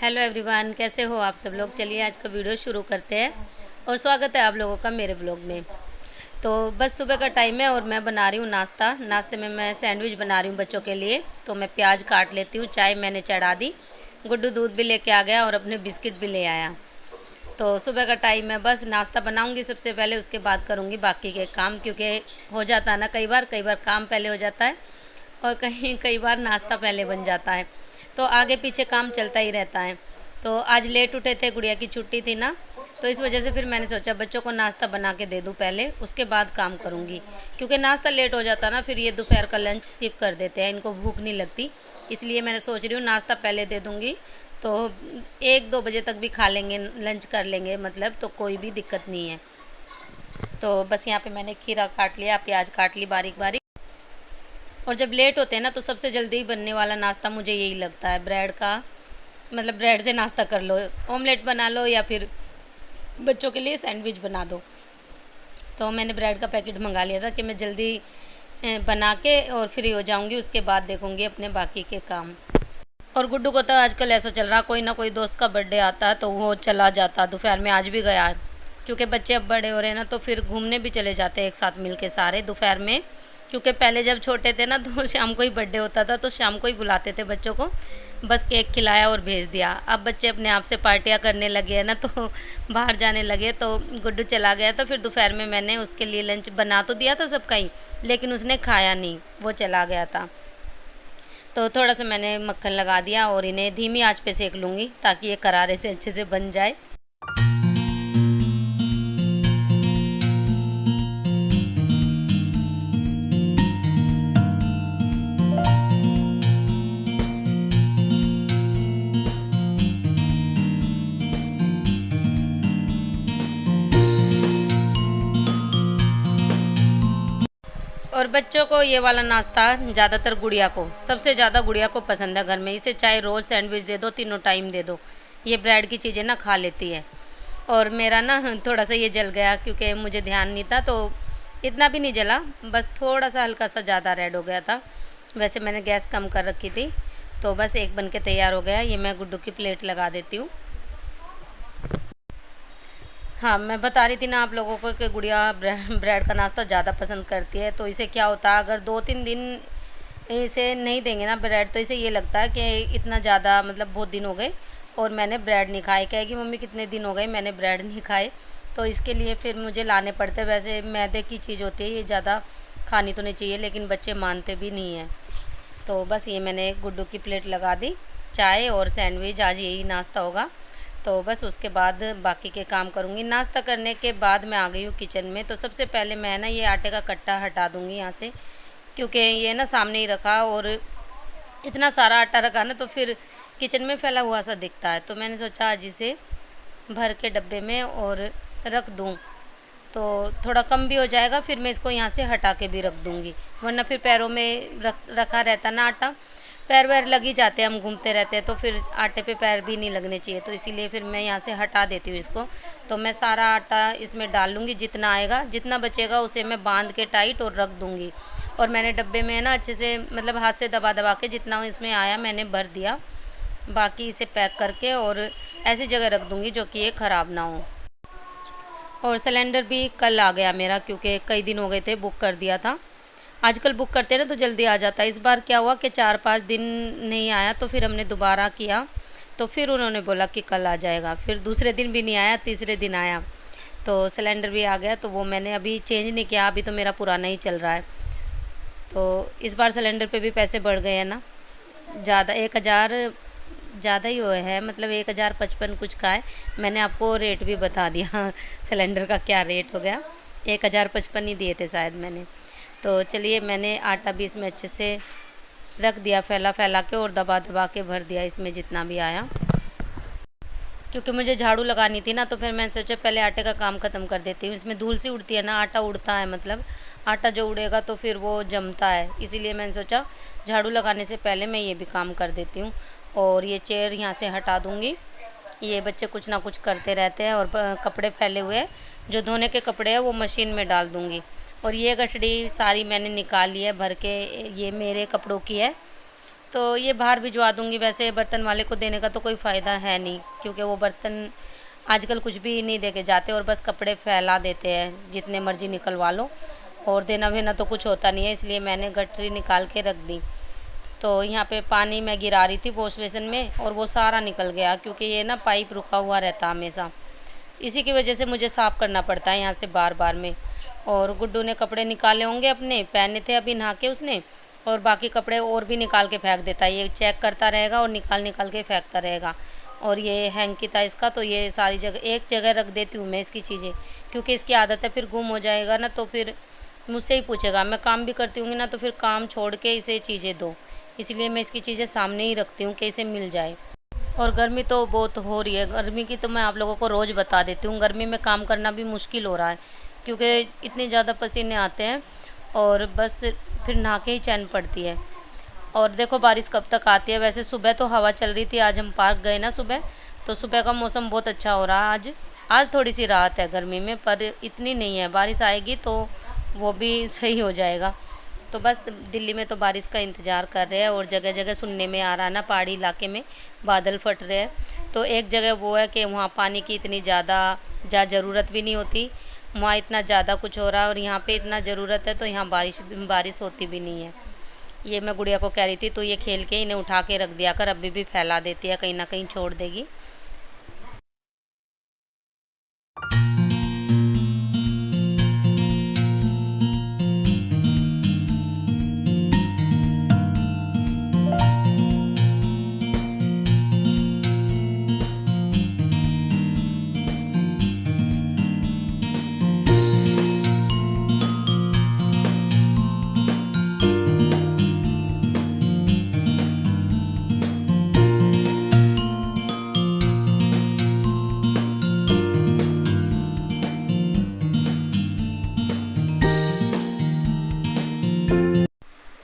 Hello everyone, कैसे हो आप सब लोग। चलिए आज का वीडियो शुरू करते हैं और स्वागत है आप लोगों का मेरे व्लॉग में। तो बस सुबह का टाइम है और मैं बना रही हूँ नाश्ता। नाश्ते में मैं सैंडविच बना रही हूँ बच्चों के लिए। तो मैं प्याज काट लेती हूँ, चाय मैंने चढ़ा दी, गुड्डू दूध भी लेके आ गया और अपने बिस्किट भी ले आया। तो सुबह का टाइम है, बस नाश्ता बनाऊँगी सबसे पहले, उसके बाद करूँगी बाकी के काम, क्योंकि हो जाता है ना कई बार काम पहले हो जाता है और कई बार नाश्ता पहले बन जाता है। तो आगे पीछे काम चलता ही रहता है। तो आज लेट उठे थे, गुड़िया की छुट्टी थी ना, तो इस वजह से फिर मैंने सोचा बच्चों को नाश्ता बना के दे दूं पहले, उसके बाद काम करूंगी। क्योंकि नाश्ता लेट हो जाता ना, फिर ये दोपहर का लंच स्किप कर देते हैं, इनको भूख नहीं लगती। इसलिए मैंने सोच रही हूँ नाश्ता पहले दे दूँगी, तो 1-2 बजे तक भी खा लेंगे, लंच कर लेंगे मतलब, तो कोई भी दिक्कत नहीं है। तो बस यहाँ पे मैंने खीरा काट लिया, प्याज काट ली बारीक बारीक। और जब लेट होते हैं ना, तो सबसे जल्दी बनने वाला नाश्ता मुझे यही लगता है, ब्रेड का। मतलब ब्रेड से नाश्ता कर लो, ऑमलेट बना लो या फिर बच्चों के लिए सैंडविच बना दो। तो मैंने ब्रेड का पैकेट मंगा लिया था कि मैं जल्दी बना के और फ्री हो जाऊंगी, उसके बाद देखूंगी अपने बाकी के काम। और गुड्डू को तो आजकल ऐसा चल रहा, कोई ना कोई दोस्त का बर्थडे आता है तो वो चला जाता। दोपहर में आज भी गया है, क्योंकि बच्चे अब बड़े हो रहे हैं ना, तो फिर घूमने भी चले जाते हैं एक साथ मिल के सारे दोपहर में। क्योंकि पहले जब छोटे थे ना, तो शाम को ही बर्थडे होता था, तो शाम को ही बुलाते थे बच्चों को, बस केक खिलाया और भेज दिया। अब बच्चे अपने आप से पार्टियां करने लगे हैं ना, तो बाहर जाने लगे। तो गुड्डू चला गया, तो फिर दोपहर में मैंने उसके लिए लंच बना तो दिया था सबका ही, लेकिन उसने खाया नहीं, वो चला गया था। तो थोड़ा सा मैंने मक्खन लगा दिया और इन्हें धीमी आंच पे सेक लूँगी, ताकि ये करारे से अच्छे से बन जाए। और बच्चों को ये वाला नाश्ता ज़्यादातर गुड़िया को, सबसे ज़्यादा गुड़िया को पसंद है घर में। इसे चाहे रोज़ सैंडविच दे दो, तीनों टाइम दे दो, ये ब्रेड की चीज़ें ना खा लेती है। और मेरा ना थोड़ा सा ये जल गया, क्योंकि मुझे ध्यान नहीं था, तो इतना भी नहीं जला, बस थोड़ा सा हल्का सा ज़्यादा रेड हो गया था। वैसे मैंने गैस कम कर रखी थी। तो बस एक बन के तैयार हो गया। ये मैं गुड्डू की प्लेट लगा देती हूँ। हाँ, मैं बता रही थी ना आप लोगों को कि गुड़िया ब्रेड का नाश्ता ज़्यादा पसंद करती है। तो इसे क्या होता है, अगर 2-3 दिन इसे नहीं देंगे ना ब्रेड, तो इसे ये लगता है कि इतना ज़्यादा, मतलब बहुत दिन हो गए और मैंने ब्रेड नहीं खाए। कहेगी मम्मी कितने दिन हो गए मैंने ब्रेड नहीं खाए। तो इसके लिए फिर मुझे लाने पड़ते हैं। वैसे मैदे की चीज़ होती है, ये ज़्यादा खानी तो नहीं चाहिए, लेकिन बच्चे मानते भी नहीं हैं। तो बस ये मैंने गुड्डू की प्लेट लगा दी। चाय और सैंडविच, आज यही नाश्ता होगा। तो बस उसके बाद बाकी के काम करूँगी। नाश्ता करने के बाद मैं आ गई हूँ किचन में। तो सबसे पहले मैं ना ये आटे का कट्टा हटा दूँगी यहाँ से, क्योंकि ये ना सामने ही रखा और इतना सारा आटा रखा ना, तो फिर किचन में फैला हुआ सा दिखता है। तो मैंने सोचा आज इसे भर के डब्बे में और रख दूँ, तो थोड़ा कम भी हो जाएगा। फिर मैं इसको यहाँ से हटा के भी रख दूँगी, वरना फिर पैरों में रखा रहता ना आटा, पैर वैर लग ही जाते हैं, हम घूमते रहते हैं, तो फिर आटे पे पैर भी नहीं लगने चाहिए। तो इसीलिए फिर मैं यहाँ से हटा देती हूँ इसको। तो मैं सारा आटा इसमें डाल लूँगी, जितना आएगा, जितना बचेगा उसे मैं बांध के टाइट और रख दूँगी। और मैंने डब्बे में ना अच्छे से, मतलब हाथ से दबा दबा के जितना इसमें आया मैंने भर दिया। बाकी इसे पैक करके और ऐसी जगह रख दूँगी जो कि ये ख़राब ना हो। और सिलेंडर भी कल आ गया मेरा, क्योंकि कई दिन हो गए थे, बुक कर दिया था। आजकल बुक करते हैं ना तो जल्दी आ जाता है। इस बार क्या हुआ कि 4-5 दिन नहीं आया, तो फिर हमने दोबारा किया, तो फिर उन्होंने बोला कि कल आ जाएगा। फिर दूसरे दिन भी नहीं आया, तीसरे दिन आया, तो सिलेंडर भी आ गया। तो वो मैंने अभी चेंज नहीं किया, अभी तो मेरा पुराना ही चल रहा है। तो इस बार सिलेंडर पे भी पैसे बढ़ गए हैं ना, ज़्यादा 1,000 ज़्यादा ही हुए है, मतलब 1,055 कुछ का है। मैंने आपको रेट भी बता दिया सिलेंडर का क्या रेट हो गया, 1,055 ही दिए थे शायद मैंने। तो चलिए, मैंने आटा भी इसमें अच्छे से रख दिया, फैला फैला के, और दबा दबा के भर दिया इसमें जितना भी आया। क्योंकि मुझे झाड़ू लगानी थी ना, तो फिर मैंने सोचा पहले आटे का काम ख़त्म कर देती हूँ। इसमें धूल सी उड़ती है ना, आटा उड़ता है, मतलब आटा जो उड़ेगा तो फिर वो जमता है। इसीलिए मैंने सोचा झाड़ू लगाने से पहले मैं ये भी काम कर देती हूँ। और ये चेयर यहाँ से हटा दूँगी। ये बच्चे कुछ ना कुछ करते रहते हैं। और कपड़े फैले हुए हैं, जो धोने के कपड़े हैं वो मशीन में डाल दूँगी। और ये गठड़ी सारी मैंने निकाल ली है भर के, ये मेरे कपड़ों की है। तो ये बाहर भिजवा दूँगी। वैसे बर्तन वाले को देने का तो कोई फ़ायदा है नहीं, क्योंकि वो बर्तन आजकल कुछ भी नहीं दे के जाते और बस कपड़े फैला देते हैं, जितने मर्ज़ी निकलवा लो, और देना वेना तो कुछ होता नहीं है। इसलिए मैंने गटरी निकाल के रख दी। तो यहाँ पे पानी मैं गिरा रही थी वॉश बेसिन में, और वो सारा निकल गया, क्योंकि ये ना पाइप रुका हुआ रहता हमेशा। इसी की वजह से मुझे साफ़ करना पड़ता है यहाँ से बार बार में। और गुड्डू ने कपड़े निकाले होंगे अपने, पहने थे अभी नहा के उसने, और बाकी कपड़े और भी निकाल के फेंक देता है। ये चेक करता रहेगा और निकाल निकाल के फेंकता रहेगा। और ये हैंकी था इसका, तो ये सारी जगह एक जगह रख देती हूँ मैं इसकी चीज़ें, क्योंकि इसकी आदत है फिर गुम हो जाएगा ना तो फिर मुझसे ही पूछेगा। मैं काम भी करती हूँगी ना तो फिर काम छोड़ के इसे चीज़ें दो, इसलिए मैं इसकी चीज़ें सामने ही रखती हूँ कि इसे मिल जाए। और गर्मी तो बहुत हो रही है, गर्मी की तो मैं आप लोगों को रोज़ बता देती हूँ। गर्मी में काम करना भी मुश्किल हो रहा है, क्योंकि इतने ज़्यादा पसीने आते हैं, और बस फिर नहा के ही चैन पड़ती है। और देखो बारिश कब तक आती है। वैसे सुबह तो हवा चल रही थी, आज हम पार्क गए ना सुबह, तो सुबह का मौसम बहुत अच्छा हो रहा है आज। आज थोड़ी सी राहत है गर्मी में, पर इतनी नहीं है। बारिश आएगी तो वो भी सही हो जाएगा। तो बस दिल्ली में तो बारिश का इंतज़ार कर रहे हैं, और जगह जगह सुनने में आ रहा है ना, पहाड़ी इलाके में बादल फट रहे हैं। तो एक जगह वो है कि वहाँ पानी की इतनी ज़्यादा ज़रूरत भी नहीं होती, वहाँ इतना ज़्यादा कुछ हो रहा है, और यहाँ पे इतना ज़रूरत है तो यहाँ बारिश होती भी नहीं है। ये मैं गुड़िया को कह रही थी, तो ये खेल के इन्हें उठा के रख दिया कर, अभी भी फैला देती है, कहीं ना कहीं छोड़ देगी।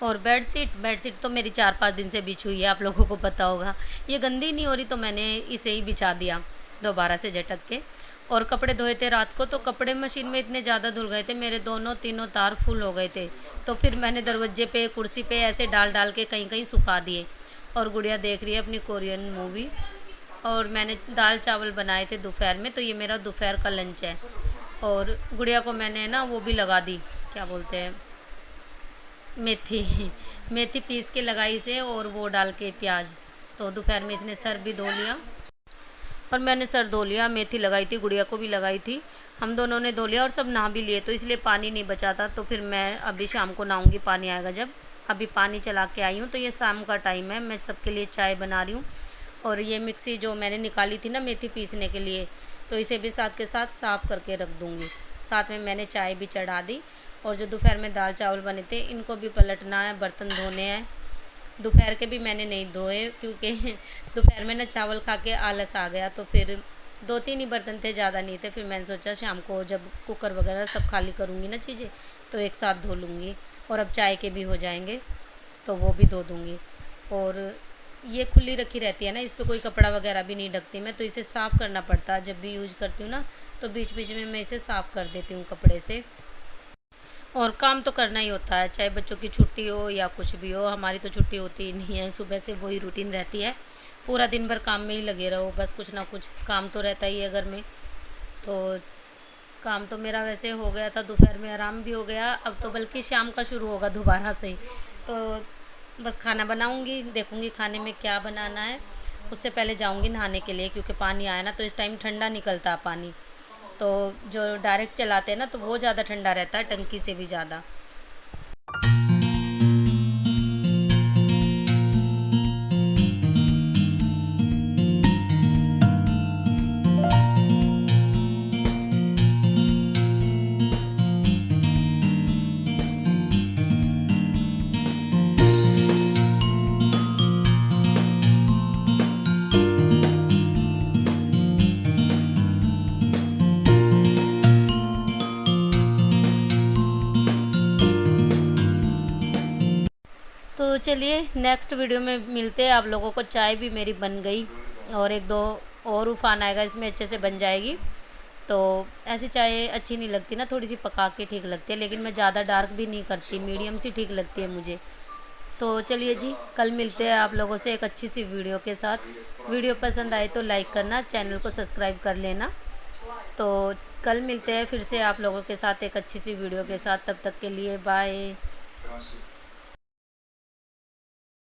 और बेडशीट तो मेरी 4-5 दिन से बिछ हुई है, आप लोगों को पता होगा। ये गंदी नहीं हो रही तो मैंने इसे ही बिछा दिया दोबारा से झटक के। और कपड़े धोए थे रात को, तो कपड़े मशीन में इतने ज़्यादा धुल गए थे, मेरे दोनों तीनों तार फुल हो गए थे। तो फिर मैंने दरवाजे पे, कुर्सी पे ऐसे डाल डाल के कहीं कहीं सुखा दिए। और गुड़िया देख रही है अपनी कोरियन मूवी। और मैंने दाल चावल बनाए थे दोपहर में, तो ये मेरा दोपहर का लंच है। और गुड़िया को मैंने ना वो भी लगा दी, क्या बोलते हैं, मेथी मेथी पीस के लगाई से, और वो डाल के प्याज। तो दोपहर में इसने सर भी धो लिया, और मैंने सर धो लिया। मेथी लगाई थी, गुड़िया को भी लगाई थी, हम दोनों ने धो लिया, और सब नहा भी लिए। तो इसलिए पानी नहीं बचा था, तो फिर मैं अभी शाम को नहाऊंगी, पानी आएगा जब। अभी पानी चला के आई हूँ, तो ये शाम का टाइम है, मैं सबके लिए चाय बना रही हूँ। और ये मिक्सी जो मैंने निकाली थी ना मेथी पीसने के लिए, तो इसे भी साथ के साथ साफ़ करके रख दूँगी। साथ में मैंने चाय भी चढ़ा दी। और जो दोपहर में दाल चावल बने थे, इनको भी पलटना है, बर्तन धोने हैं। दोपहर के भी मैंने नहीं धोए, क्योंकि दोपहर में ना चावल खा के आलस आ गया। तो फिर 2-3 ही बर्तन थे, ज़्यादा नहीं थे। फिर मैंने सोचा शाम को जब कुकर वगैरह सब खाली करूँगी ना चीज़ें, तो एक साथ धो लूँगी। और अब चाय के भी हो जाएंगे, तो वो भी धो दूँगी। और ये खुली रखी रहती है ना, इस पर कोई कपड़ा वगैरह भी नहीं ढकती मैं, तो इसे साफ़ करना पड़ता है जब भी यूज़ करती हूँ ना, तो बीच बीच में मैं इसे साफ़ कर देती हूँ कपड़े से। और काम तो करना ही होता है, चाहे बच्चों की छुट्टी हो या कुछ भी हो। हमारी तो छुट्टी होती ही नहीं है, सुबह से वही रूटीन रहती है, पूरा दिन भर काम में ही लगे रहो, बस कुछ ना कुछ काम तो रहता ही है घर में। तो काम तो मेरा वैसे हो गया था, दोपहर में आराम भी हो गया, अब तो बल्कि शाम का शुरू होगा दोबारा से ही। तो बस खाना बनाऊंगी, देखूंगी खाने में क्या बनाना है। उससे पहले जाऊंगी नहाने के लिए, क्योंकि पानी आया ना तो इस टाइम ठंडा निकलता है पानी। तो जो डायरेक्ट चलाते हैं ना, तो वो ज़्यादा ठंडा रहता है टंकी से भी ज़्यादा। तो चलिए नेक्स्ट वीडियो में मिलते हैं आप लोगों को। चाय भी मेरी बन गई, और 1-2 और उफान आएगा, इसमें अच्छे से बन जाएगी। तो ऐसी चाय अच्छी नहीं लगती ना, थोड़ी सी पका के ठीक लगती है, लेकिन मैं ज़्यादा डार्क भी नहीं करती, मीडियम सी ठीक लगती है मुझे। तो चलिए जी, कल मिलते हैं आप लोगों से एक अच्छी सी वीडियो के साथ। वीडियो पसंद आए तो लाइक करना, चैनल को सब्सक्राइब कर लेना। तो कल मिलते हैं फिर से आप लोगों के साथ एक अच्छी सी वीडियो के साथ। तब तक के लिए बाय।